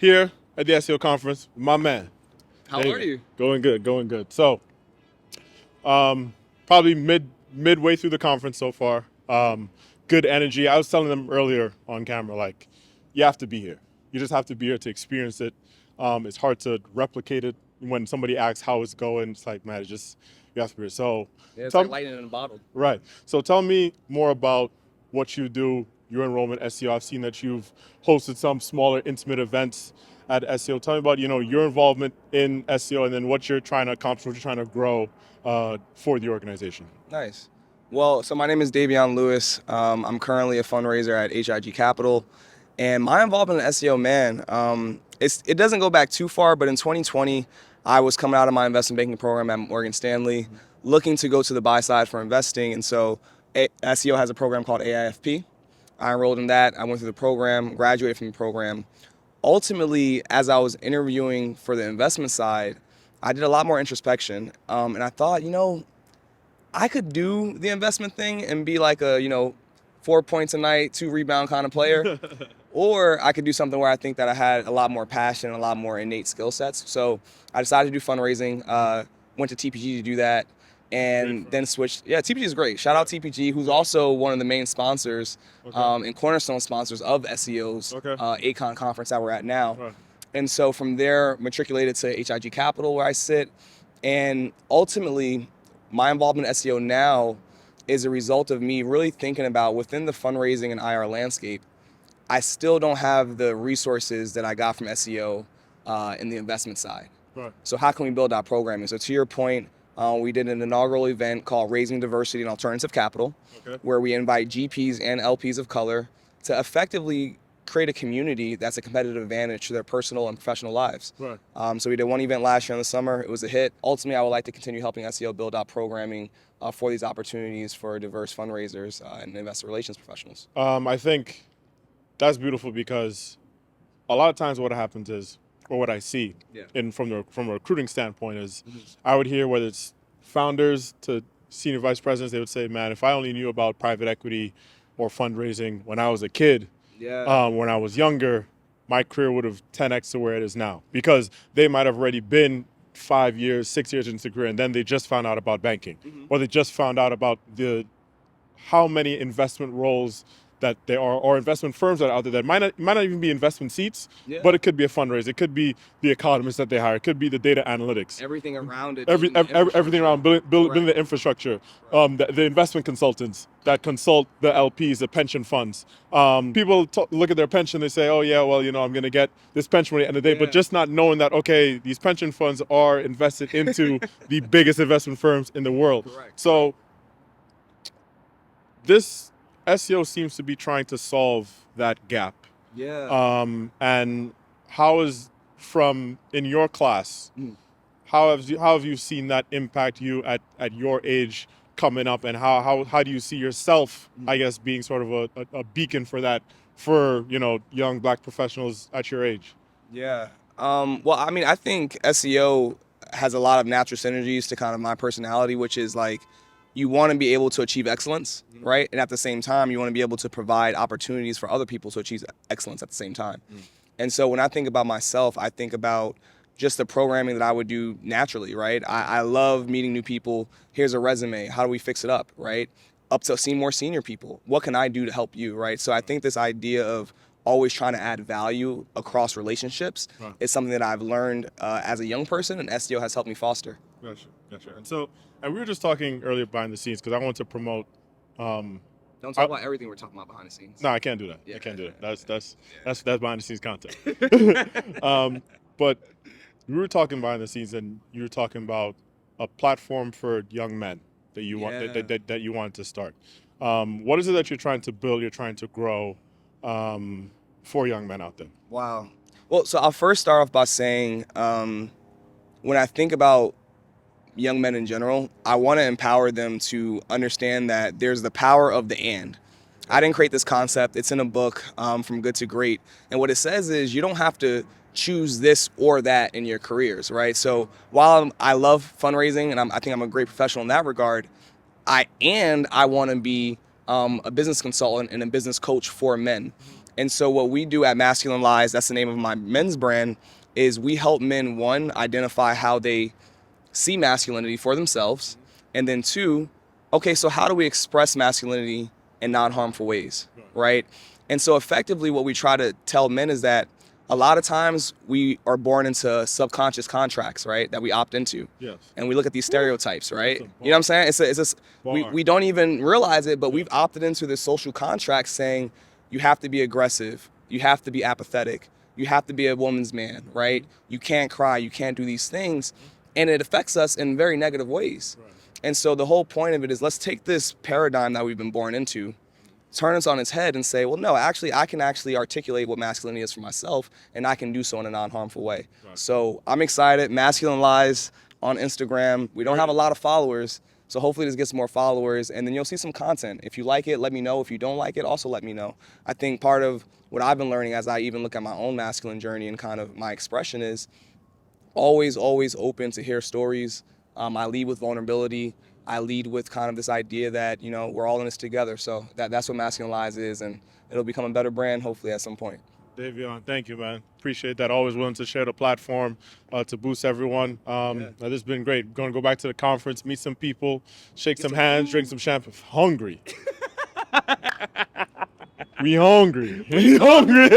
here at the SEO conference, my man. How are you? Going good, going good. So, probably midway through the conference so far. Good energy. I was telling them earlier on camera, like, you have to be here. You just have to be here to experience it. It's hard to replicate it when somebody asks how it's going. It's like, man, you have to be here. So, yeah, it's like lightning in a bottle. Right. So tell me more about what you do, your enrollment SEO. I've seen that you've hosted some smaller, intimate events at SEO. Tell me about, your involvement in SEO and then what you're trying to accomplish, what you're trying to grow for the organization. Nice. Well, so my name is Davion Louis. I'm currently a fundraiser at H.I.G Capital. And my involvement in SEO, man, it doesn't go back too far, but in 2020, I was coming out of my investment banking program at Morgan Stanley, looking to go to the buy side for investing. And so SEO has a program called AIFP. I enrolled in that. I went through the program, graduated from the program. Ultimately, as I was interviewing for the investment side, I did a lot more introspection. And I thought, I could do the investment thing and be like a, 4 points a night, 2 rebound kind of player. Or I could do something where I think that I had a lot more passion and a lot more innate skill sets. So I decided to do fundraising, went to TPG to do that, and then switched. Yeah, TPG is great. Shout out TPG, who's also one of the main sponsors and cornerstone sponsors of SEO's ACON conference that we're at now. Right. And so from there, matriculated to H.I.G Capital, where I sit. And ultimately, my involvement in SEO now is a result of me really thinking about within the fundraising and IR landscape, I still don't have the resources that I got from SEO in the investment side. Right. So how can we build out programming? So to your point, we did an inaugural event called Raising Diversity in Alternative Capital, where we invite GPs and LPs of color to effectively create a community that's a competitive advantage to their personal and professional lives. Right. So we did one event last year in the summer. It was a hit. Ultimately, I would like to continue helping SEO build out programming for these opportunities for diverse fundraisers and investor relations professionals. I think that's beautiful because a lot of times what happens is, or what I see from a recruiting standpoint is, I would hear whether it's founders to senior vice presidents, they would say, man, if I only knew about private equity or fundraising when I was a kid, when I was younger, my career would have 10x to where it is now, because they might have already been 5 years, 6 years into the career, and then they just found out about banking, or they just found out about how many investment roles that there are, or investment firms that are out there that might not even be investment seats, but it could be a fundraiser, it could be the economists that they hire, it could be the data analytics. Everything around it. Everything around building the infrastructure, the investment consultants that consult the LPs, the pension funds. People look at their pension, they say, oh yeah, well, I'm going to get this pension money at the end of the day, but just not knowing that, okay, these pension funds are invested into the biggest investment firms in the world. Correct. So this SEO seems to be trying to solve that gap. Yeah. And how is, from in your class, how have you seen that impact you at your age coming up, and how do you see yourself, I guess, being sort of a beacon for that, for young Black professionals at your age? Yeah. Well, I mean, I think SEO has a lot of natural synergies to kind of my personality, which is like, you want to be able to achieve excellence, right? And at the same time, you want to be able to provide opportunities for other people to achieve excellence at the same time. And so when I think about myself, I think about just the programming that I would do naturally, right? I love meeting new people. Here's a resume. How do we fix it up, right? Up to seeing more senior people. What can I do to help you, right? So I think this idea of always trying to add value across relationships is something that I've learned as a young person, and SEO has helped me foster. Gotcha. And we were just talking earlier behind the scenes, because I want to promote. Don't talk about everything we're talking about behind the scenes. No, I can't do that. I can't do it. That's behind the scenes content. But we were talking behind the scenes, and you were talking about a platform for young men that you want that you wanted to start. What is it that you're trying to build? You're trying to grow for young men out there? Wow. Well, so I'll first start off by saying, when I think about young men in general, I want to empower them to understand that there's the power of the and. I didn't create this concept. It's in a book, From Good to Great. And what it says is you don't have to choose this or that in your careers, right? So while I love fundraising, and I think I'm a great professional in that regard, I want to be a business consultant and a business coach for men. And so what we do at Masculine Lies, that's the name of my men's brand, is we help men, one, identify how they see masculinity for themselves, and then two, okay, so how do we express masculinity in non-harmful ways, right? And so effectively what we try to tell men is that a lot of times we are born into subconscious contracts, right, that we opt into. Yes. And we look at these stereotypes, right? You know what I'm saying? We don't even realize it, but we've opted into this social contract saying you have to be aggressive, you have to be apathetic, you have to be a woman's man, right? You can't cry, you can't do these things. And it affects us in very negative ways. Right. And so the whole point of it is, let's take this paradigm that we've been born into, turn it on its head and say, well, no, actually, I can actually articulate what masculinity is for myself, and I can do so in a non-harmful way. Right. So I'm excited. Masculine Lies on Instagram. We don't have a lot of followers, so hopefully this gets more followers, and then you'll see some content. If you like it, let me know. If you don't like it, also let me know. I think part of what I've been learning as I even look at my own masculine journey and kind of my expression is always open to hear stories. I lead with vulnerability. I lead with kind of this idea that, you know, we're all in this together. So that's what Masculine Lies is, and it'll become a better brand hopefully at some point. Davion, thank you, man. Appreciate that. Always willing to share the platform to boost everyone. This has been great. Going to go back to the conference, meet some people, shake some hands, drink some champagne. Hungry. We hungry. We hungry.